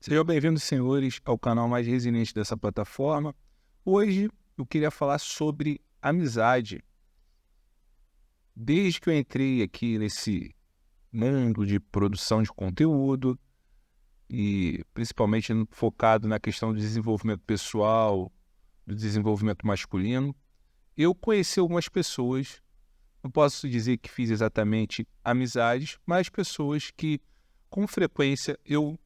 Sejam bem-vindos, senhores, ao canal mais resiliente dessa plataforma. Hoje eu queria falar sobre amizade. Desde que eu entrei aqui nesse mundo de produção de conteúdo e principalmente focado na questão do desenvolvimento pessoal, do desenvolvimento masculino, eu conheci algumas pessoas. Não posso dizer que fiz exatamente amizades, mas pessoas que com frequência eu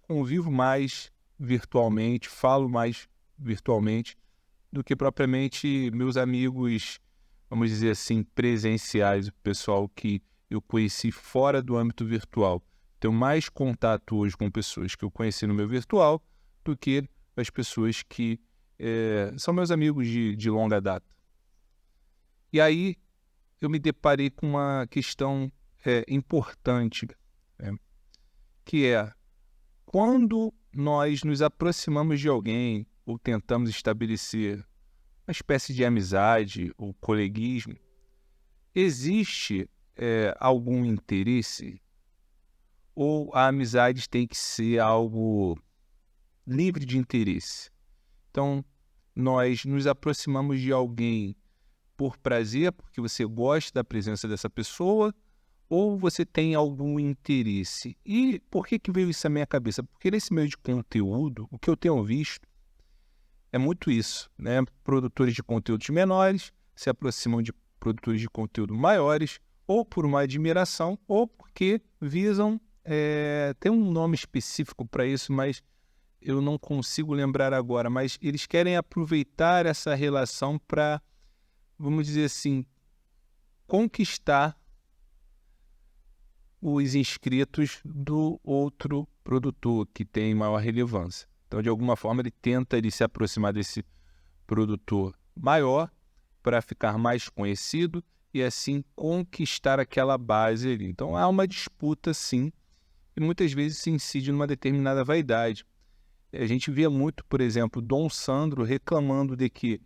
convivo mais virtualmente, falo mais virtualmente do que propriamente meus amigos, vamos dizer assim, presenciais, o pessoal que eu conheci fora do âmbito virtual. Tenho mais contato hoje com pessoas que eu conheci no meu virtual do que as pessoas que são meus amigos de longa data. E aí eu me deparei com uma questão importante, né, que é quando nós nos aproximamos de alguém ou tentamos estabelecer uma espécie de amizade ou coleguismo, existe algum interesse ou a amizade tem que ser algo livre de interesse? Então, nós nos aproximamos de alguém por prazer, porque você gosta da presença dessa pessoa, ou você tem algum interesse? E por que veio isso à minha cabeça? Porque nesse meio de conteúdo, o que eu tenho visto é muito isso, né? Produtores de conteúdos menores se aproximam de produtores de conteúdo maiores, ou por uma admiração, ou porque visam, tem um nome específico para isso, mas eu não consigo lembrar agora, mas eles querem aproveitar essa relação para, vamos dizer assim, conquistar os inscritos do outro produtor que tem maior relevância. Então, de alguma forma, ele se aproximar desse produtor maior para ficar mais conhecido e assim conquistar aquela base ali. Então, há uma disputa, sim, e muitas vezes se incide numa determinada vaidade. A gente vê muito, por exemplo, Dom Sandro reclamando de que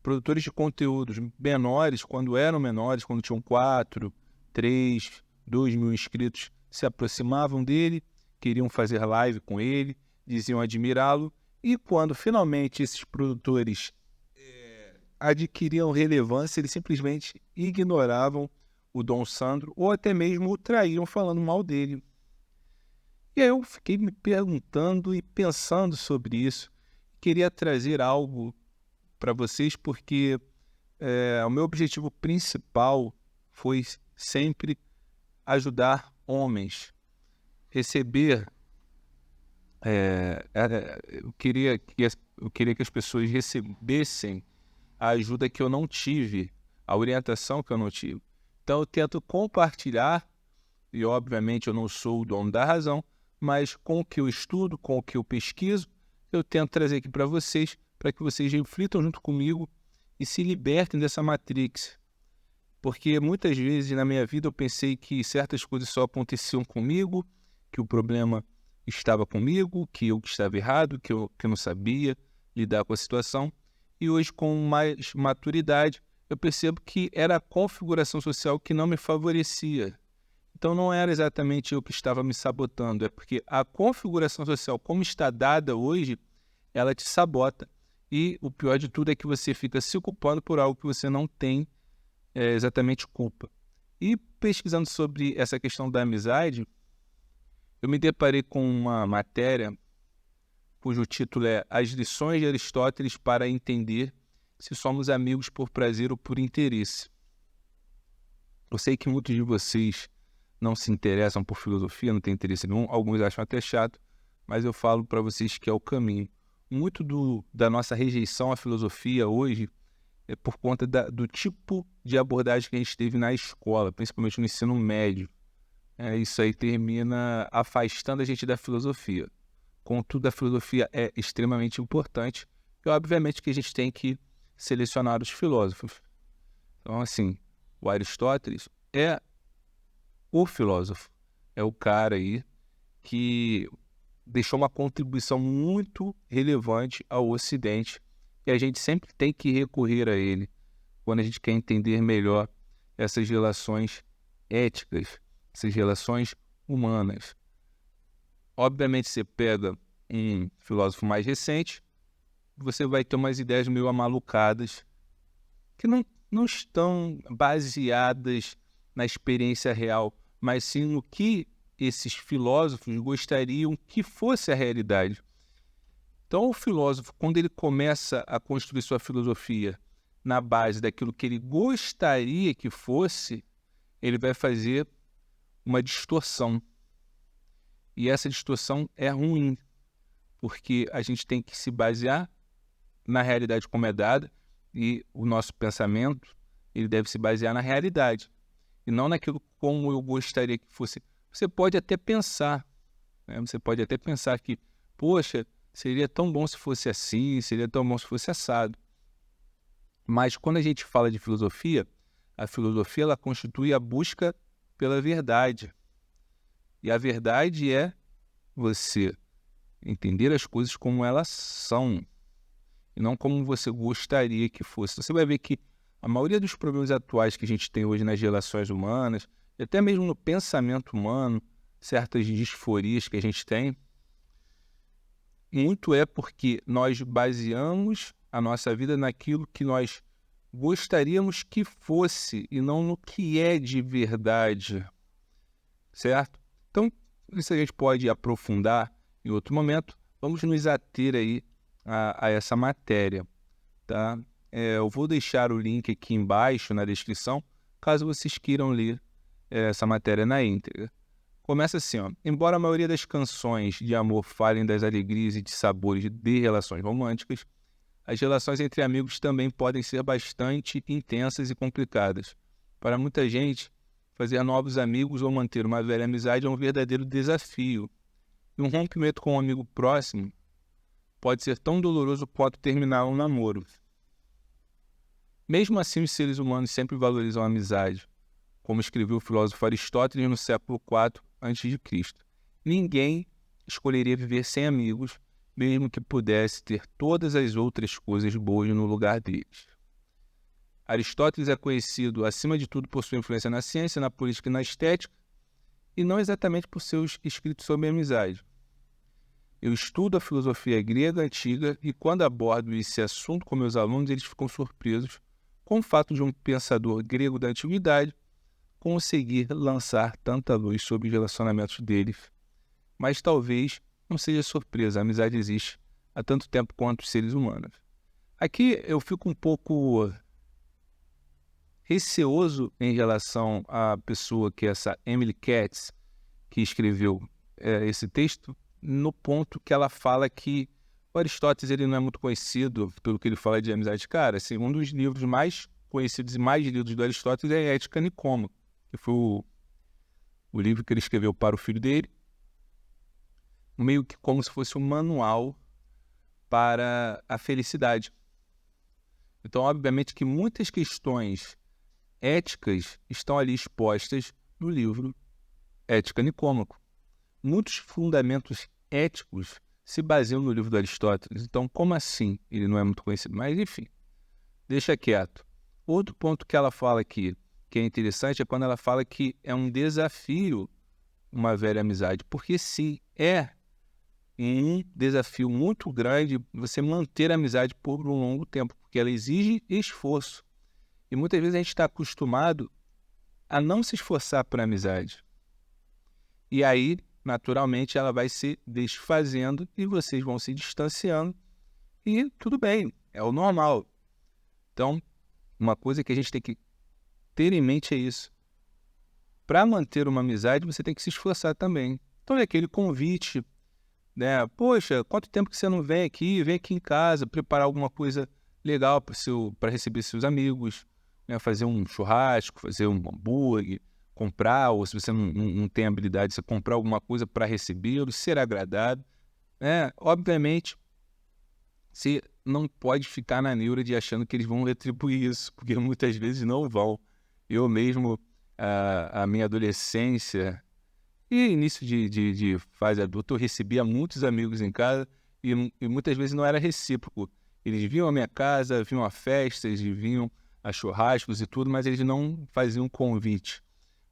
produtores de conteúdos menores, quando eram menores, quando tinham 4, 3, 2 mil inscritos, se aproximavam dele, queriam fazer live com ele, diziam admirá-lo, e quando finalmente esses produtores adquiriam relevância, eles simplesmente ignoravam o Dom Sandro ou até mesmo o traíam falando mal dele. E aí eu fiquei me perguntando e pensando sobre isso. Queria trazer algo para vocês porque o meu objetivo principal foi sempre ajudar homens. Receber, eu queria que as pessoas recebessem a ajuda que eu não tive, a orientação que eu não tive. Então eu tento compartilhar, e obviamente eu não sou o dono da razão, mas com o que eu estudo, com o que eu pesquiso, eu tento trazer aqui para que vocês reflitam junto comigo e se libertem dessa matrix. Porque muitas vezes na minha vida eu pensei que certas coisas só aconteciam comigo, que o problema estava comigo, que eu estava errado, que eu não sabia lidar com a situação. E hoje, com mais maturidade, eu percebo que era a configuração social que não me favorecia. Então não era exatamente eu que estava me sabotando, é porque a configuração social como está dada hoje, ela te sabota. E o pior de tudo é que você fica se culpando por algo que você não tem exatamente culpa. E pesquisando sobre essa questão da amizade, eu me deparei com uma matéria cujo título é As lições de Aristóteles para entender se somos amigos por prazer ou por interesse. Eu sei que muitos de vocês não se interessam por filosofia, não têm interesse nenhum, alguns acham até chato, mas eu falo para vocês que é o caminho. Muito da nossa rejeição à filosofia hoje é por conta do tipo de abordagem que a gente teve na escola, principalmente no ensino médio. Isso aí termina afastando a gente da filosofia. Contudo, a filosofia é extremamente importante e, obviamente, que a gente tem que selecionar os filósofos. Então, assim, o Aristóteles é o filósofo, é o cara aí que deixou uma contribuição muito relevante ao Ocidente e a gente sempre tem que recorrer a ele quando a gente quer entender melhor essas relações éticas, essas relações humanas. Obviamente você pega um filósofo mais recente, você vai ter umas ideias meio amalucadas que não estão baseadas na experiência real, mas sim no que esses filósofos gostariam que fosse a realidade. Então, o filósofo, quando ele começa a construir sua filosofia na base daquilo que ele gostaria que fosse, ele vai fazer uma distorção. E essa distorção é ruim, porque a gente tem que se basear na realidade como é dada, e o nosso pensamento ele deve se basear na realidade, e não naquilo como eu gostaria que fosse. Você pode até pensar, né? Você pode até pensar que, poxa, seria tão bom se fosse assim, seria tão bom se fosse assado. Mas quando a gente fala de filosofia, a filosofia ela constitui a busca pela verdade. E a verdade é você entender as coisas como elas são, e não como você gostaria que fosse. Você vai ver que a maioria dos problemas atuais que a gente tem hoje nas relações humanas, e até mesmo no pensamento humano, certas disforias que a gente tem, muito é porque nós baseamos a nossa vida naquilo que nós gostaríamos que fosse e não no que é de verdade, certo? Então, isso a gente pode aprofundar em outro momento. Vamos nos ater aí a essa matéria, tá? Eu vou deixar o link aqui embaixo na descrição, caso vocês queiram ler essa matéria na íntegra. Começa assim, ó. Embora a maioria das canções de amor falem das alegrias e de sabores de relações românticas, as relações entre amigos também podem ser bastante intensas e complicadas. Para muita gente, fazer novos amigos ou manter uma velha amizade é um verdadeiro desafio. E um rompimento com um amigo próximo pode ser tão doloroso quanto terminar um namoro. Mesmo assim, os seres humanos sempre valorizam a amizade, como escreveu o filósofo Aristóteles no século IV a.C. Ninguém escolheria viver sem amigos, mesmo que pudesse ter todas as outras coisas boas no lugar deles. Aristóteles é conhecido, acima de tudo, por sua influência na ciência, na política e na estética, e não exatamente por seus escritos sobre amizade. Eu estudo a filosofia grega antiga e, quando abordo esse assunto com meus alunos, eles ficam surpresos com o fato de um pensador grego da antiguidade conseguir lançar tanta luz sobre os relacionamentos deles. Mas talvez não seja surpresa, a amizade existe há tanto tempo quanto os seres humanos. Aqui eu fico um pouco receoso em relação à pessoa que é essa Emily Katz, que escreveu esse texto, no ponto que ela fala que o Aristóteles ele não é muito conhecido pelo que ele fala de amizade. Cara, assim, um dos livros mais conhecidos e mais lidos do Aristóteles é Ética Nicômaco, que foi o livro que ele escreveu para o filho dele, meio que como se fosse um manual para a felicidade. Então, obviamente que muitas questões éticas estão ali expostas no livro Ética Nicômaco. Muitos fundamentos éticos se baseiam no livro do Aristóteles. Então, como assim ele não é muito conhecido? Mas, enfim, deixa quieto. Outro ponto que ela fala aqui, que é interessante, é quando ela fala que é um desafio uma velha amizade. Porque, sim, é um desafio muito grande você manter a amizade por um longo tempo, porque ela exige esforço. E muitas vezes a gente está acostumado a não se esforçar por amizade. E aí, naturalmente, ela vai se desfazendo e vocês vão se distanciando. E tudo bem, é o normal. Então, uma coisa que a gente tem que ter em mente é isso. Para manter uma amizade, você tem que se esforçar também. Então, é aquele convite, né? Poxa, quanto tempo que você não vem aqui em casa, preparar alguma coisa legal para receber seus amigos, né? Fazer um churrasco, fazer um hambúrguer, comprar, ou se você não tem habilidade, você comprar alguma coisa para recebê-los, ser agradável, né? Obviamente, você não pode ficar na neura de achando que eles vão retribuir isso, porque muitas vezes não vão. Eu mesmo, a minha adolescência e início de fase adulta, eu recebia muitos amigos em casa e muitas vezes não era recíproco. Eles vinham à minha casa, vinham a festas, vinham a churrascos e tudo, mas eles não faziam convite.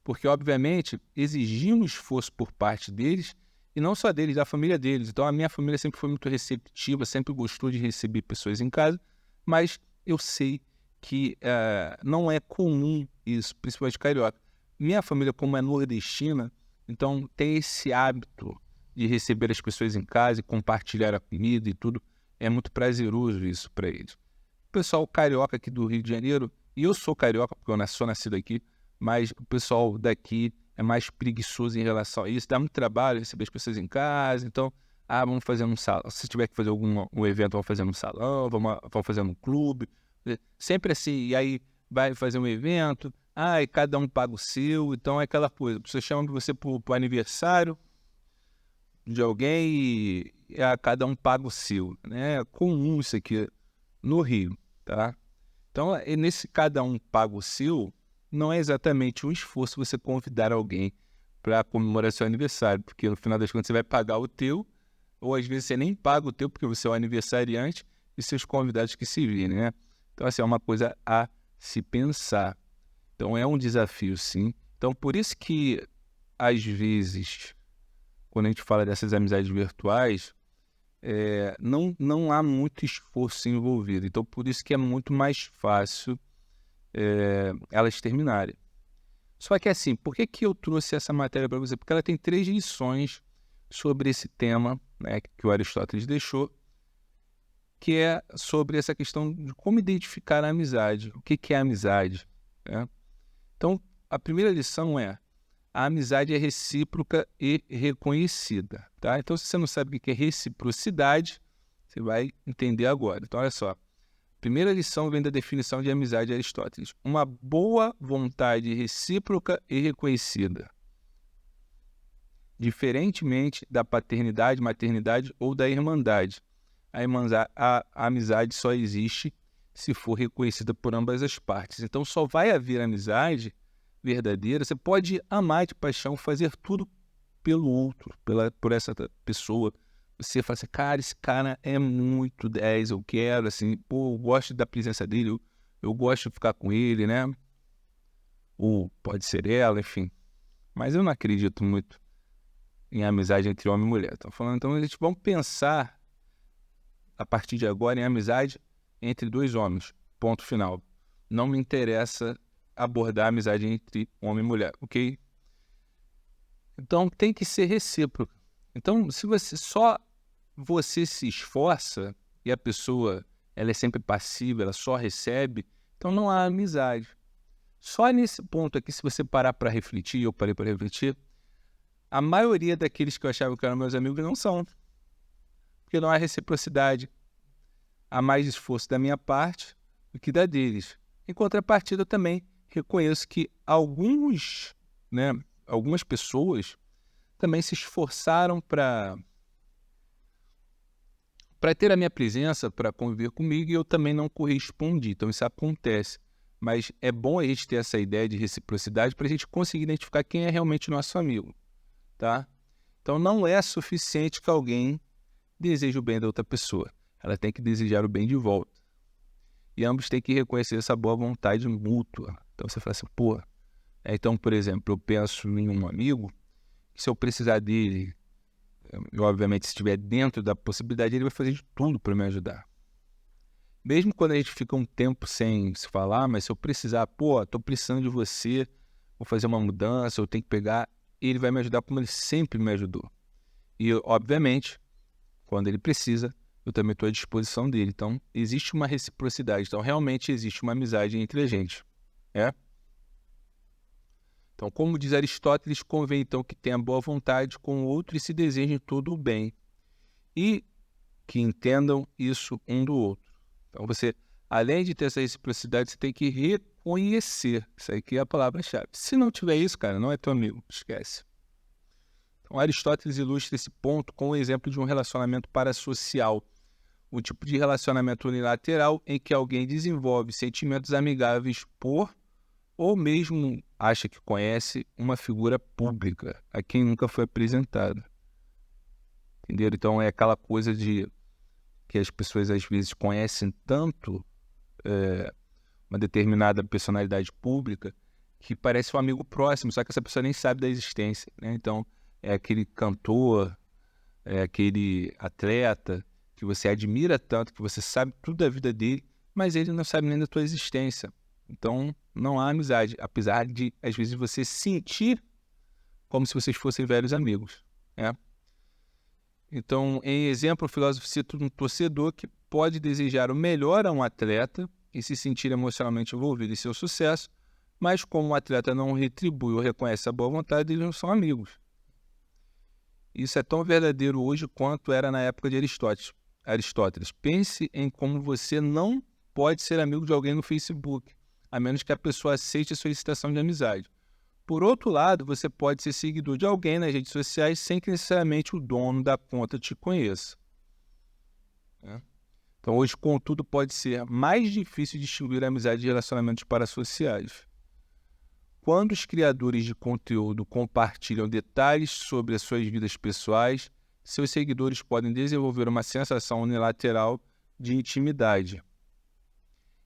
Porque, obviamente, exigia um esforço por parte deles E não só deles, da família deles. Então a minha família sempre foi muito receptiva, sempre gostou de receber pessoas em casa, mas eu sei que não é comum isso, principalmente carioca. Minha família, como é nordestina, então tem esse hábito de receber as pessoas em casa e compartilhar a comida e tudo. É muito prazeroso isso para eles. O pessoal carioca aqui do Rio de Janeiro, e eu sou carioca porque eu sou nascido aqui, mas o pessoal daqui é mais preguiçoso em relação a isso. Dá muito trabalho receber as pessoas em casa, então, vamos fazer um salão. Se tiver que fazer um evento, vamos fazer num salão, vamos fazer num clube. Sempre assim, e aí vai fazer um evento, e cada um paga o seu, então é aquela coisa. Você chama você para o aniversário de alguém e cada um paga o seu, né? É comum isso aqui no Rio, tá? Então, nesse cada um paga o seu, não é exatamente um esforço você convidar alguém para comemorar seu aniversário, porque no final das contas você vai pagar o teu, ou às vezes você nem paga o teu, porque você é o aniversariante e seus convidados que se virem, né? Então, assim, é uma coisa a se pensar. Então, é um desafio, sim. Então, por isso que, às vezes, quando a gente fala dessas amizades virtuais, não há muito esforço envolvido. Então, por isso que é muito mais fácil elas terminarem. Só que assim, por que eu trouxe essa matéria para você? Porque ela tem 3 lições sobre esse tema, né, que o Aristóteles deixou, que é sobre essa questão de como identificar a amizade. O que é amizade? Né? Então, a primeira lição é: a amizade é recíproca e reconhecida. Tá? Então, se você não sabe o que é reciprocidade, você vai entender agora. Então, olha só. A primeira lição vem da definição de amizade de Aristóteles. Uma boa vontade recíproca e reconhecida. Diferentemente da paternidade, maternidade ou da irmandade. A amizade só existe se for reconhecida por ambas as partes. Então, só vai haver amizade verdadeira. Você pode amar de paixão, fazer tudo pelo outro, por essa pessoa. Você fala assim, cara, esse cara é muito 10, eu quero, assim, pô, eu gosto da presença dele, eu gosto de ficar com ele, né? Ou pode ser ela, enfim. Mas eu não acredito muito em amizade entre homem e mulher. Tô falando, então a gente vamos pensar, a partir de agora, em amizade entre 2 homens. Ponto final. Não me interessa abordar a amizade entre homem e mulher, ok? Então tem que ser recíproco. Então, se você se esforça e a pessoa ela é sempre passiva, ela só recebe, então não há amizade. Só nesse ponto aqui, se você parar para refletir, eu parei para refletir, a maioria daqueles que eu achava que eram meus amigos não são. Porque não há reciprocidade. Há mais esforço da minha parte do que da deles. Em contrapartida, eu também reconheço que algumas pessoas também se esforçaram para ter a minha presença, para conviver comigo, e eu também não correspondi. Então isso acontece. Mas é bom a gente ter essa ideia de reciprocidade para a gente conseguir identificar quem é realmente nosso amigo. Tá? Então não é suficiente que alguém deseje o bem da outra pessoa. Ela tem que desejar o bem de volta. E ambos têm que reconhecer essa boa vontade mútua. Então você fala assim, pô, então, por exemplo, eu penso em um amigo que se eu precisar dele, e obviamente se estiver dentro da possibilidade, ele vai fazer de tudo para me ajudar. Mesmo quando a gente fica um tempo sem se falar, mas se eu precisar, pô, tô precisando de você, vou fazer uma mudança, eu tenho que pegar, ele vai me ajudar como ele sempre me ajudou. E, obviamente, quando ele precisa, eu também estou à disposição dele. Então, existe uma reciprocidade. Então, realmente existe uma amizade entre a gente. Então, como diz Aristóteles, convém então que tenha boa vontade com o outro e se desejem todo o bem. E que entendam isso um do outro. Então, você, além de ter essa reciprocidade, você tem que reconhecer. Isso aí que é a palavra-chave. Se não tiver isso, cara, não é teu amigo. Esquece. Então, Aristóteles ilustra esse ponto com o exemplo de um relacionamento parasocial. O tipo de relacionamento unilateral em que alguém desenvolve sentimentos amigáveis por ou mesmo acha que conhece uma figura pública a quem nunca foi apresentada. Entenderam? Então é aquela coisa de que as pessoas às vezes conhecem tanto uma determinada personalidade pública que parece um amigo próximo, só que essa pessoa nem sabe da existência, né? Então é aquele cantor, é aquele atleta que você admira tanto, que você sabe tudo da vida dele, mas ele não sabe nem da tua existência. Então, não há amizade, apesar de, às vezes, você sentir como se vocês fossem velhos amigos, né? Então, em exemplo, o filósofo cita um torcedor que pode desejar o melhor a um atleta e se sentir emocionalmente envolvido em seu sucesso, mas como o atleta não retribui ou reconhece a boa vontade, eles não são amigos. Isso é tão verdadeiro hoje quanto era na época de Aristóteles. Pense em como você não pode ser amigo de alguém no Facebook, a menos que a pessoa aceite a solicitação de amizade. Por outro lado, você pode ser seguidor de alguém nas redes sociais sem que necessariamente o dono da conta te conheça. Então, hoje, contudo, pode ser mais difícil distinguir amizade de relacionamentos parasociais. Quando os criadores de conteúdo compartilham detalhes sobre as suas vidas pessoais, seus seguidores podem desenvolver uma sensação unilateral de intimidade.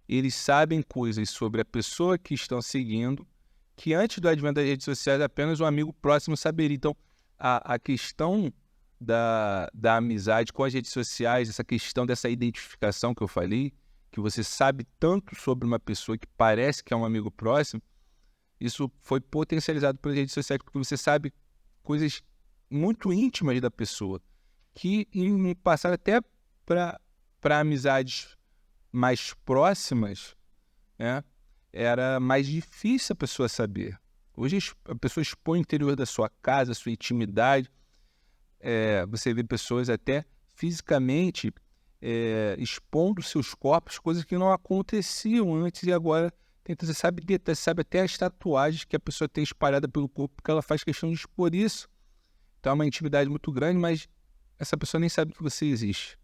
Eles sabem coisas sobre a pessoa que estão seguindo que antes do advento das redes sociais apenas um amigo próximo saberia. Então, a questão da amizade com as redes sociais, essa questão dessa identificação que eu falei, que você sabe tanto sobre uma pessoa que parece que é um amigo próximo, isso foi potencializado pelas redes sociais, porque você sabe coisas muito íntimas da pessoa, que passaram até para amizades mais próximas, né? Era mais difícil a pessoa saber. Hoje a pessoa expõe o interior da sua casa, a sua intimidade. Você vê pessoas até fisicamente expondo seus corpos, coisas que não aconteciam antes e agora você sabe até as tatuagens que a pessoa tem espalhada pelo corpo, porque ela faz questão de expor isso. Então é uma intimidade muito grande, mas essa pessoa nem sabe que você existe.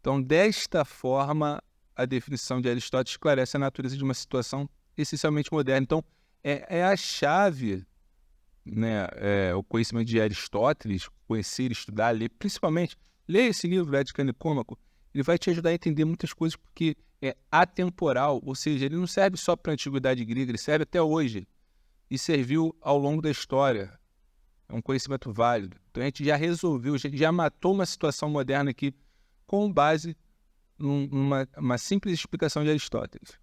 Então, desta forma, a definição de Aristóteles esclarece a natureza de uma situação essencialmente moderna. Então, é a chave, né, o conhecimento de Aristóteles, conhecer, estudar, ler, principalmente, ler esse livro, Ética Nicômaco, ele vai te ajudar a entender muitas coisas, porque é atemporal, ou seja, ele não serve só para a antiguidade grega, ele serve até hoje, e serviu ao longo da história. É um conhecimento válido. Então, a gente já resolveu, a gente já matou uma situação moderna aqui, com base numa simples explicação de Aristóteles.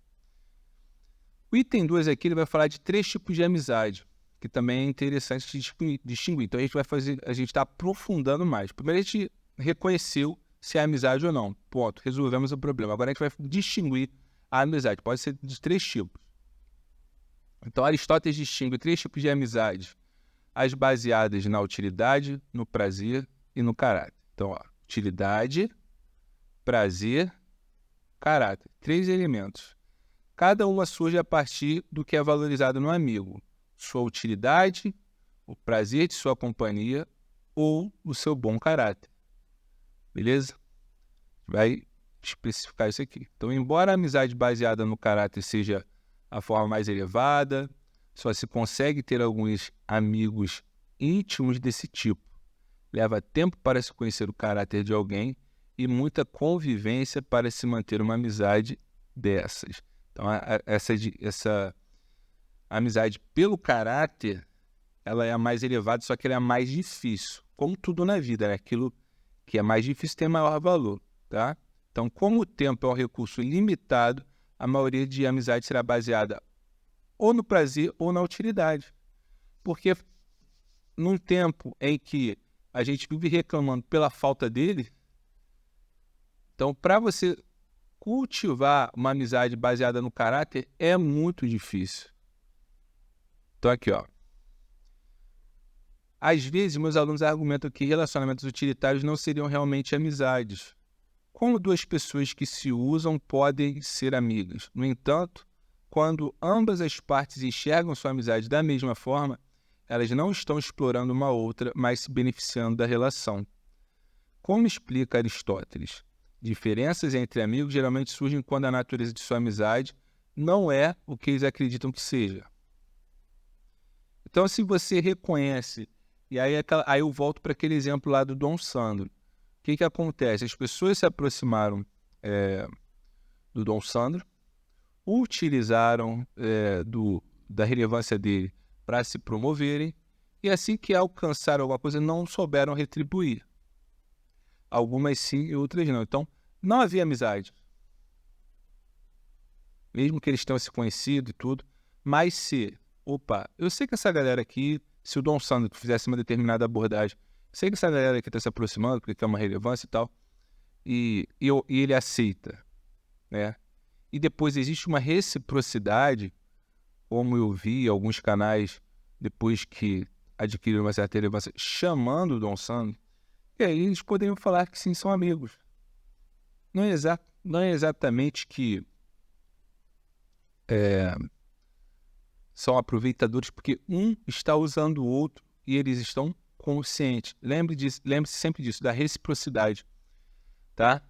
O item 2 aqui ele vai falar de 3 tipos de amizade, que também é interessante distinguir. Então a gente está aprofundando mais. Primeiro a gente reconheceu se é amizade ou não. Ponto, resolvemos o problema. Agora a gente vai distinguir a amizade. Pode ser de 3 tipos. Então Aristóteles distingue 3 tipos de amizade. As baseadas na utilidade, no prazer e no caráter. Então, utilidade, prazer, caráter. 3 elementos. Cada uma surge a partir do que é valorizado no amigo. Sua utilidade, o prazer de sua companhia ou o seu bom caráter. Beleza? Vai especificar isso aqui. Então, embora a amizade baseada no caráter seja a forma mais elevada, só se consegue ter alguns amigos íntimos desse tipo. Leva tempo para se conhecer o caráter de alguém e muita convivência para se manter uma amizade dessas. Então, essa amizade pelo caráter, ela é a mais elevada, só que ela é a mais difícil. Como tudo na vida, né? Aquilo que é mais difícil tem maior valor, tá? Então, como o tempo é um recurso limitado, a maioria de amizade será baseada ou no prazer ou na utilidade. Porque num tempo em que a gente vive reclamando pela falta dele, então, para você cultivar uma amizade baseada no caráter é muito difícil. Então, aqui, ó. Às vezes, meus alunos argumentam que relacionamentos utilitários não seriam realmente amizades. Como 2 pessoas que se usam podem ser amigas? No entanto, quando ambas as partes enxergam sua amizade da mesma forma, elas não estão explorando uma outra, mas se beneficiando da relação. Como explica Aristóteles? Diferenças entre amigos geralmente surgem quando a natureza de sua amizade não é o que eles acreditam que seja. Então, se você reconhece, e aí eu volto para aquele exemplo lá do Dom Sandro. O que acontece? As pessoas se aproximaram do Dom Sandro, utilizaram da relevância dele para se promoverem, e assim que alcançaram alguma coisa, não souberam retribuir. Algumas sim e outras não. Então, não havia amizade. Mesmo que eles tenham se conhecido e tudo, mas eu sei que essa galera aqui, se o Dom Sandro fizesse uma determinada abordagem, sei que essa galera aqui está se aproximando, porque tem uma relevância e tal, e ele aceita, né? E depois existe uma reciprocidade, como eu vi alguns canais, depois que adquiriram uma certa relevância, chamando o Dom Sandro, e aí eles poderiam falar que sim, são amigos. Não é exatamente que são aproveitadores, porque um está usando o outro e eles estão conscientes. Lembre-se sempre disso, da reciprocidade, tá?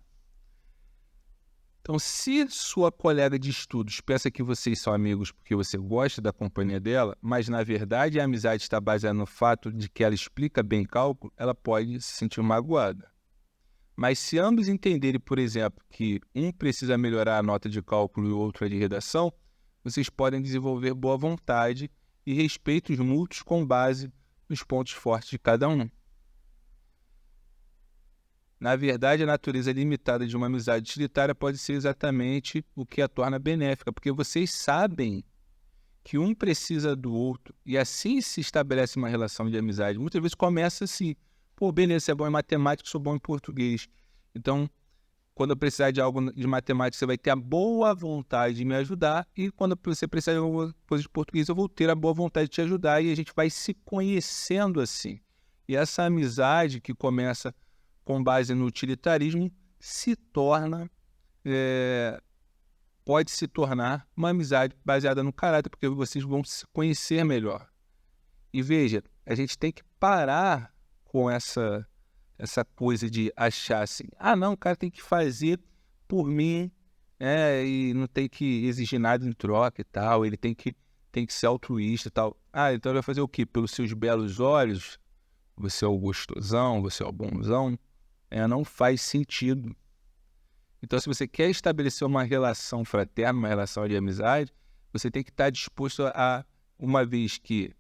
Então, se sua colega de estudos pensa que vocês são amigos porque você gosta da companhia dela, mas na verdade a amizade está baseada no fato de que ela explica bem cálculo, ela pode se sentir magoada. Mas se ambos entenderem, por exemplo, que um precisa melhorar a nota de cálculo e o outro a de redação, vocês podem desenvolver boa vontade e respeitos mútuos com base nos pontos fortes de cada um. Na verdade, a natureza limitada de uma amizade utilitária pode ser exatamente o que a torna benéfica, porque vocês sabem que um precisa do outro e assim se estabelece uma relação de amizade. Muitas vezes começa assim, pô, beleza, você é bom em matemática, sou bom em português. Então, quando eu precisar de algo de matemática, você vai ter a boa vontade de me ajudar, e quando você precisar de alguma coisa de português, eu vou ter a boa vontade de te ajudar, e a gente vai se conhecendo assim. E essa amizade que começa com base no utilitarismo pode se tornar uma amizade baseada no caráter, porque vocês vão se conhecer melhor. E veja, a gente tem que parar com essa coisa de achar assim, não, o cara tem que fazer por mim, e não tem que exigir nada em troca e tal, ele tem que ser altruísta e tal. Então ele vai fazer o quê? Pelos seus belos olhos? Você é o gostosão, você é o bonzão? Não faz sentido. Então, se você quer estabelecer uma relação fraterna, uma relação de amizade, você tem que estar disposto uma vez que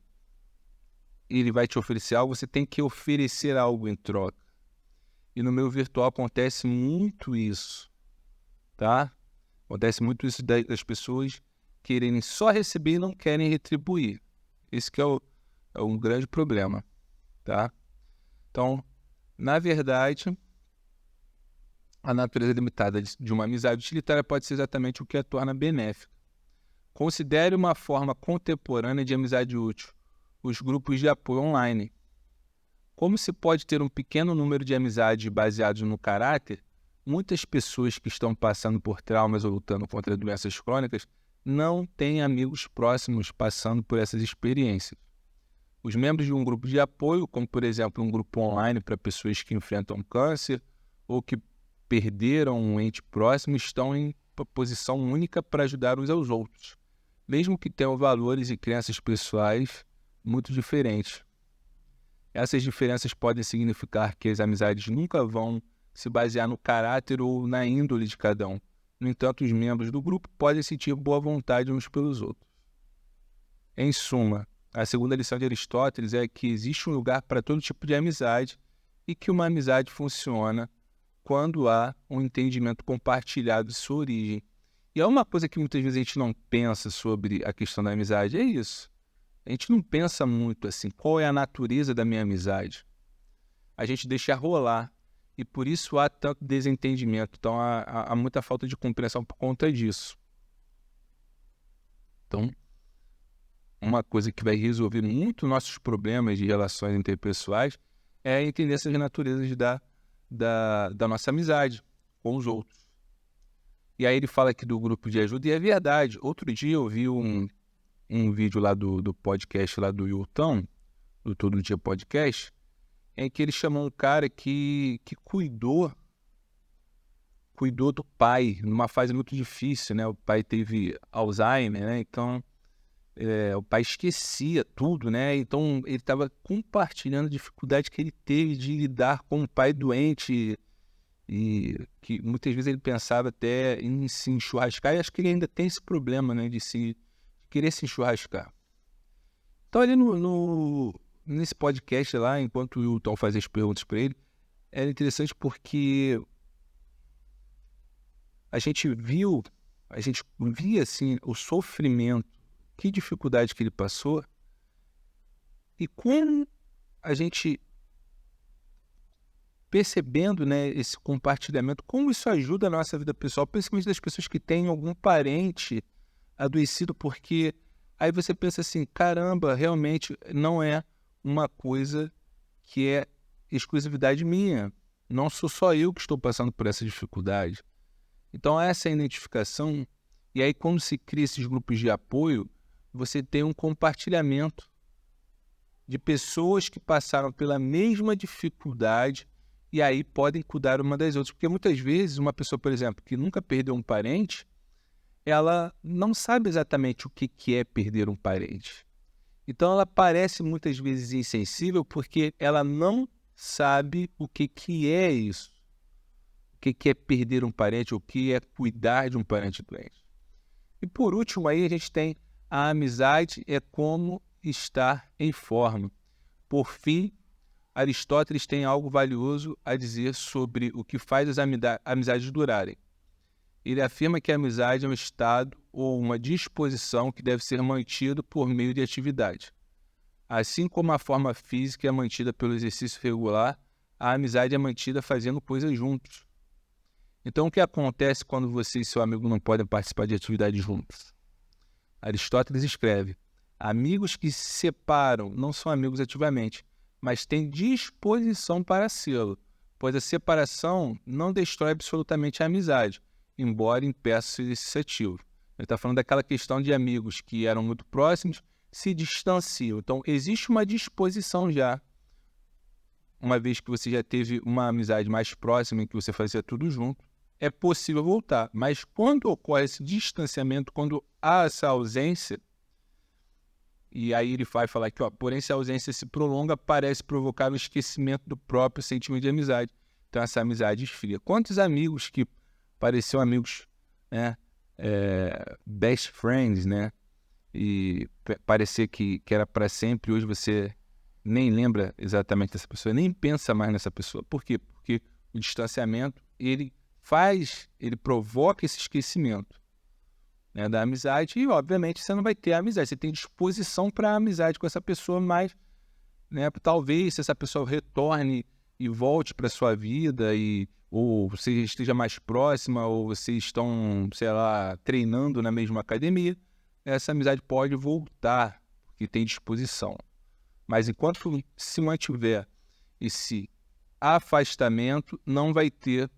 ele vai te oferecer algo, você tem que oferecer algo em troca. E no meio virtual acontece muito isso, tá? Acontece muito isso das pessoas quererem só receber e não querem retribuir. Esse que é um grande problema, tá? Então, na verdade, a natureza limitada de uma amizade utilitária pode ser exatamente o que a torna benéfica. Considere uma forma contemporânea de amizade útil: os grupos de apoio online. Como se pode ter um pequeno número de amizades baseados no caráter, muitas pessoas que estão passando por traumas ou lutando contra doenças crônicas não têm amigos próximos passando por essas experiências. Os membros de um grupo de apoio, como por exemplo um grupo online para pessoas que enfrentam câncer ou que perderam um ente próximo, estão em posição única para ajudar uns aos outros, mesmo que tenham valores e crenças pessoais muito diferentes. Essas diferenças podem significar que as amizades nunca vão se basear no caráter ou na índole de cada um. No entanto, os membros do grupo podem sentir boa vontade uns pelos outros. Em suma, a segunda lição de Aristóteles é que existe um lugar para todo tipo de amizade e que uma amizade funciona quando há um entendimento compartilhado de sua origem. E é uma coisa que muitas vezes a gente não pensa sobre a questão da amizade, é isso. A gente não pensa muito assim, qual é a natureza da minha amizade? A gente deixa rolar, e por isso há tanto desentendimento. Então há muita falta de compreensão por conta disso. Então, uma coisa que vai resolver muito nossos problemas de relações interpessoais é entender essas naturezas da nossa amizade com os outros. E aí ele fala aqui do grupo de ajuda, e é verdade. Outro dia eu vi um vídeo lá do podcast lá do Yultão, do Todo Dia Podcast, em que ele chamou um cara que cuidou do pai numa fase muito difícil, né? O pai teve Alzheimer, né? Então o pai esquecia tudo, né? Então ele estava compartilhando a dificuldade que ele teve de lidar com um pai doente, e que muitas vezes ele pensava até em se enxurrascar, e acho que ele ainda tem esse problema, né? De querer se enchurrascar. Então, ali nesse podcast lá, enquanto o Wilton fazia as perguntas para ele, era interessante porque a gente via assim, o sofrimento, que dificuldade que ele passou, e como a gente percebendo, né, esse compartilhamento, como isso ajuda a nossa vida pessoal, principalmente das pessoas que têm algum parente adoecido, porque aí você pensa assim, caramba, realmente não é uma coisa que é exclusividade minha, não sou só eu que estou passando por essa dificuldade. Então essa é a identificação, e aí quando se cria esses grupos de apoio, você tem um compartilhamento de pessoas que passaram pela mesma dificuldade e aí podem cuidar uma das outras. Porque muitas vezes uma pessoa, por exemplo, que nunca perdeu um parente, ela não sabe exatamente o que é perder um parente. Então ela parece muitas vezes insensível porque ela não sabe o que é isso. O que é perder um parente, o que é cuidar de um parente doente. E por último aí a gente tem a amizade é como estar em forma. Por fim, Aristóteles tem algo valioso a dizer sobre o que faz as amizades durarem. Ele afirma que a amizade é um estado ou uma disposição que deve ser mantido por meio de atividade. Assim como a forma física é mantida pelo exercício regular, a amizade é mantida fazendo coisas juntos. Então, o que acontece quando você e seu amigo não podem participar de atividades juntos? Aristóteles escreve: amigos que se separam não são amigos ativamente, mas têm disposição para sê-lo, pois a separação não destrói absolutamente a amizade, embora impeça esse ativo. Ele está falando daquela questão de amigos que eram muito próximos, se distanciam. Então, existe uma disposição já, uma vez que você já teve uma amizade mais próxima em que você fazia tudo junto, é possível voltar. Mas quando ocorre esse distanciamento, quando há essa ausência, e aí ele vai falar que, porém, se a ausência se prolonga, parece provocar o esquecimento do próprio sentimento de amizade. Então, essa amizade esfria. Quantos amigos que pareciam amigos, né, best friends, né, e parecia que era para sempre, hoje você nem lembra exatamente dessa pessoa, nem pensa mais nessa pessoa. Por quê? Porque o distanciamento, ele provoca esse esquecimento, né, da amizade, e obviamente você não vai ter a amizade, você tem disposição para a amizade com essa pessoa, mas, né, talvez se essa pessoa retorne e volte para a sua vida, ou você esteja mais próxima, ou vocês estão, sei lá, treinando na mesma academia, essa amizade pode voltar, porque tem disposição. Mas enquanto se mantiver esse afastamento, não vai ter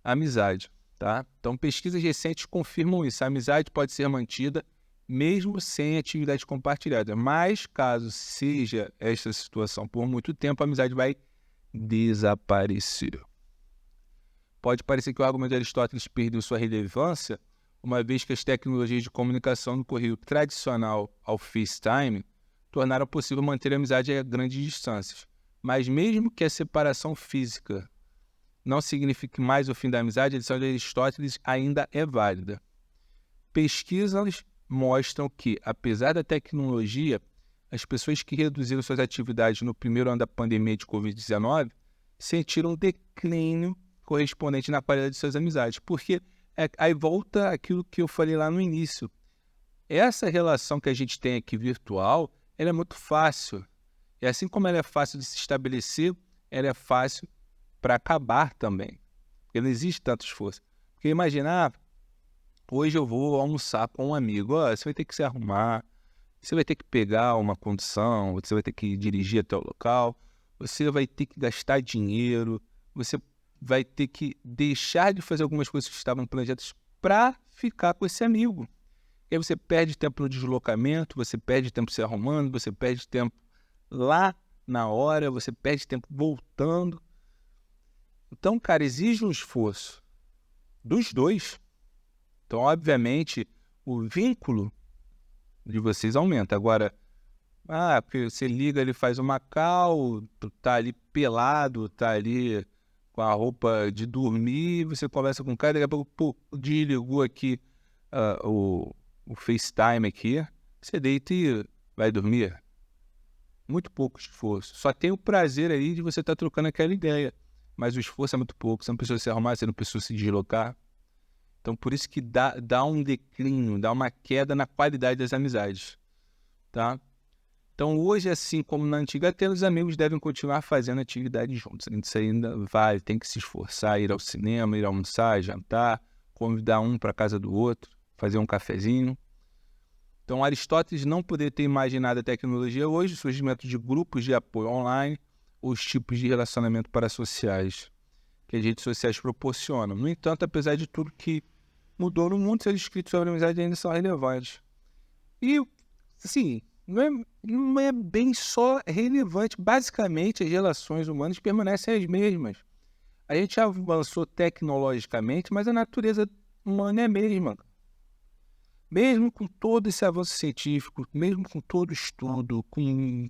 amizade, tá? Então, pesquisas recentes confirmam isso. A amizade pode ser mantida mesmo sem atividade compartilhada. Mas, caso seja esta situação por muito tempo, a amizade vai desaparecer. Pode parecer que o argumento de Aristóteles perdeu sua relevância, uma vez que as tecnologias de comunicação no correio tradicional ao FaceTime tornaram possível manter a amizade a grandes distâncias. Mas mesmo que a separação física não signifique mais o fim da amizade, a lição de Aristóteles ainda é válida. Pesquisas mostram que, apesar da tecnologia, as pessoas que reduziram suas atividades no primeiro ano da pandemia de Covid-19 sentiram um declínio correspondente na qualidade de suas amizades. Porque aí volta aquilo que eu falei lá no início. Essa relação que a gente tem aqui virtual, ela é muito fácil. E assim como ela é fácil de se estabelecer, ela é fácil para acabar também. Porque não existe tanto esforço. Porque imagina, hoje eu vou almoçar com um amigo. Você vai ter que se arrumar, você vai ter que pegar uma condução, você vai ter que dirigir até o local, você vai ter que gastar dinheiro, você vai ter que deixar de fazer algumas coisas que estavam planejadas para ficar com esse amigo. E aí você perde tempo no deslocamento, você perde tempo se arrumando, você perde tempo lá na hora, você perde tempo voltando. Então, cara, exige um esforço dos dois. Então, obviamente, o vínculo de vocês aumenta. Agora, porque você liga, ele faz uma call, tu tá ali pelado, tá ali com a roupa de dormir, você conversa com o cara, daqui a pouco, desligou aqui o FaceTime aqui, você deita e vai dormir. Muito pouco esforço. Só tem o prazer aí de você estar trocando aquela ideia. Mas o esforço é muito pouco. Você não precisa se arrumar, você não precisa se deslocar. Então, por isso que dá um declínio, dá uma queda na qualidade das amizades. Tá? Então, hoje, assim como na antiga Atena, os amigos devem continuar fazendo atividades juntos. Isso ainda vale, tem que se esforçar, ir ao cinema, ir almoçar, jantar, convidar um para a casa do outro, fazer um cafezinho. Então, Aristóteles não poderia ter imaginado a tecnologia hoje, o surgimento de grupos de apoio online, os tipos de relacionamento parasociais que as redes sociais proporcionam. No entanto, apesar de tudo que mudou no mundo, seus escritos sobre a amizade ainda são relevantes. E, assim, não é bem só relevante. Basicamente, as relações humanas permanecem as mesmas. A gente avançou tecnologicamente, mas a natureza humana é a mesma. Mesmo com todo esse avanço científico, mesmo com todo estudo, com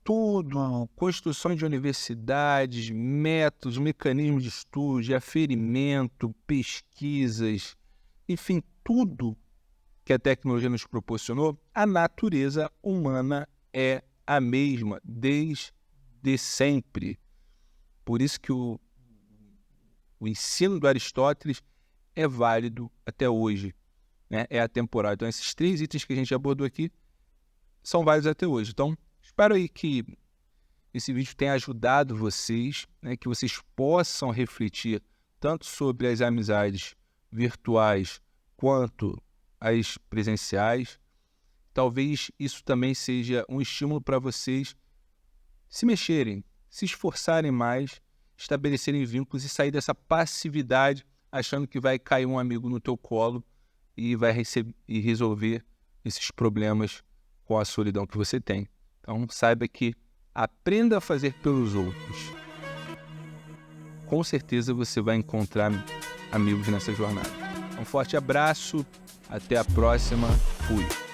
tudo, construção de universidades, métodos, mecanismos de estudo, de aferimento, pesquisas, enfim, tudo que a tecnologia nos proporcionou, a natureza humana é a mesma desde sempre. Por isso que o ensino do Aristóteles é válido até hoje, né? É atemporal. Então, esses 3 itens que a gente abordou aqui são válidos até hoje. Então, espero aí que esse vídeo tenha ajudado vocês, né? Que vocês possam refletir tanto sobre as amizades virtuais quanto as presenciais. Talvez isso também seja um estímulo para vocês se mexerem, se esforçarem mais, estabelecerem vínculos e sair dessa passividade achando que vai cair um amigo no teu colo e vai resolver esses problemas com a solidão que você tem. Então, saiba que aprenda a fazer pelos outros. Com certeza você vai encontrar amigos nessa jornada. Um forte abraço, até a próxima, fui!